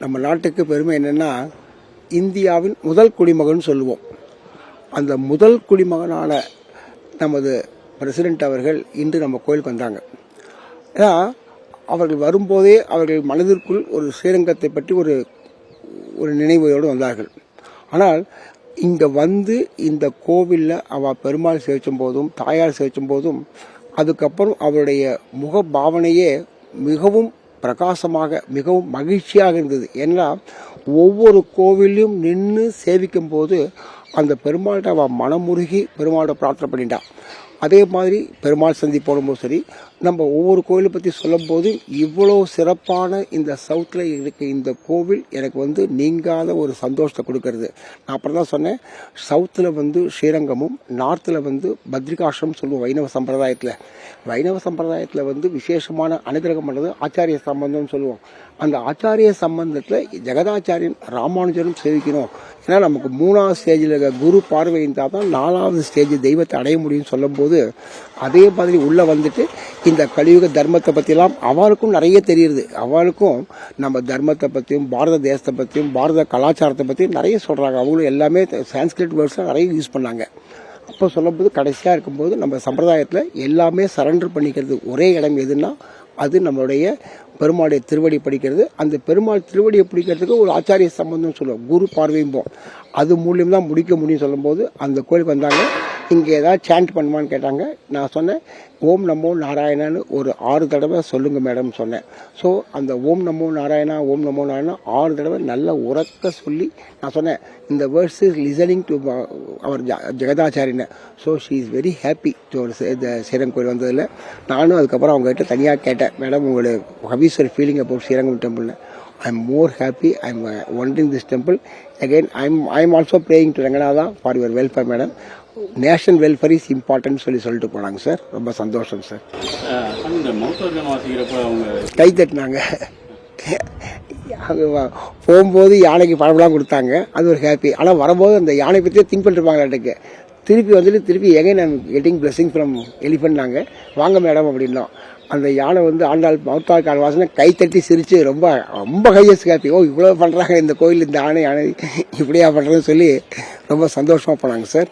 நம்ம நாட்டுக்கு பெருமை என்னென்னா, இந்தியாவின் முதல் குடிமகன் சொல்லுவோம். அந்த முதல் குடிமகனான நமது பிரசிடென்ட் அவர்கள் இன்று நம்ம கோயிலுக்கு வந்தாங்க. ஏன்னா அவர்கள் வரும்போதே அவர்கள் மனதிற்குள் ஒரு ஸ்ரீரங்கத்தை பற்றி ஒரு ஒரு நினைவோடு வந்தார்கள். ஆனால் இங்கே வந்து இந்த கோவிலில் அவள் பெருமாள் சேவிச்சும் போதும் தாயார் சேவிச்சும் போதும் அதுக்கப்புறம் அவருடைய முக பாவனையே மிகவும் பிரகாசமாக மிகவும் மகிழ்ச்சியாக இருந்தது. ஏன்னா ஒவ்வொரு கோவிலையும் நின்று சேவிக்கும் போது அந்த பெருமாள்கிட்ட அவள் மனமுருகி பெருமாளோட பிரார்த்தனை பண்ணிட்டான். அதே மாதிரி பெருமாள் சந்தி போடும்போது சரி, நம்ம ஒவ்வொரு கோயிலை பற்றி சொல்லும் போது இவ்வளோ சிறப்பான இந்த சவுத்தில் இருக்க இந்த கோவில் எனக்கு வந்து நீங்காத ஒரு சந்தோஷத்தை கொடுக்கறது. நான் அப்புறம் தான் சொன்னேன், சவுத்தில் ஸ்ரீரங்கமும் நார்த்தில் பத்ரிகாஷ்ரம் சொல்லுவோம். வைணவ சம்பிரதாயத்தில் விசேஷமான அனுகிரகம் பண்ணுறது ஆச்சாரிய சம்பந்தம்னு சொல்லுவோம். அந்த ஆச்சாரிய சம்பந்தத்தில் ஜெகதாச்சாரியன் ராமானுஜரும் சேவிக்கணும். ஏன்னா நமக்கு 3வது ஸ்டேஜில் குரு பார்வை இருந்தால் தான் 4வது ஸ்டேஜ் தெய்வத்தை அடைய முடியும்னு சொல்லும்போது, அதே மாதிரி உள்ளே வந்துட்டு இந்த கலியுக தர்மத்தை பற்றிலாம் அவளுக்கும் நிறைய தெரியுது. அவளுக்கும் நம்ம தர்மத்தை பற்றியும் பாரத தேசத்தை பற்றியும் பாரத கலாச்சாரத்தை பற்றியும் நிறைய சொல்கிறாங்க. அவங்களும் எல்லாமே சான்ஸ்கிரிட் வேர்ட்ஸை நிறைய யூஸ் பண்ணாங்க. அப்போ சொல்லும்போது கடைசியாக இருக்கும்போது நம்ம சம்பிரதாயத்தில் எல்லாமே சரண்டர் பண்ணிக்கிறது ஒரே இடம் எதுன்னா அது நம்மளுடைய பெருமாளுடைய திருவடி படிக்கிறது. அந்த பெருமாள் திருவடியை பிடிக்கிறதுக்கு ஒரு ஆச்சாரிய சம்பந்தம் சொல்லுவோம், குரு பார்வையும்போம். அது மூலியம் தான் முடிக்க முடியும் சொல்லும்போது அந்த கோயிலுக்கு வந்தாங்க. இங்கே ஏதாவது சாண்ட் பண்ணுவான்னு கேட்டாங்க. நான் சொன்னேன், ஓம் நமோ நாராயணான்னு ஒரு 6 தடவை சொல்லுங்கள் மேடம் சொன்னேன். ஸோ அந்த ஓம் நமோ நாராயணா 6 தடவை நல்ல உரக்க சொல்லி நான் சொன்னேன், இந்த வேர்ட்ஸ் இஸ் லிசனிங் டு அவர் ஜெகதாச்சாரியனை. So she is very happy இந்த ஸ்ரீரங்கம் கோயில் வந்ததில். நானும் அதுக்கப்புறம் அவங்ககிட்ட தனியாக கேட்டேன், மேடம் உங்களுடைய how is your feeling about Srirangam டெம்பிள்னு. I am more happy. I am wandering this temple. Again, I am also praying to Ranganatha for your welfare, madam. National welfare is important சொல்லிட்டு போனாங்க சார். ரொம்ப சந்தோஷம் sir. கை தட்டினாங்க. போகும்போது யானைக்கு பழமெல்லாம் கொடுத்தாங்க, அது ஒரு ஹாப்பி. ஆனால் வரும்போது அந்த யானை பற்றியே திங்க் பண்ணிருப்பாங்க. திருப்பி again I'm getting blessing from எலிஃபென்ட்னாங்க. வாங்க மேடம் அப்படின்னோம். அந்த யானை ஆண்டாள் மௌத்தாள் கால் வாசனை கை தட்டி சிரித்து ரொம்ப ரொம்ப ஹையஸ்ட் ஹாப்பி. ஓ இவ்வளோ பண்ணுறாங்க இந்த கோயில், இந்த யானை இப்படியா பண்ணுறதுன்னு சொல்லி ரொம்ப சந்தோஷமாக போனாங்க சார்.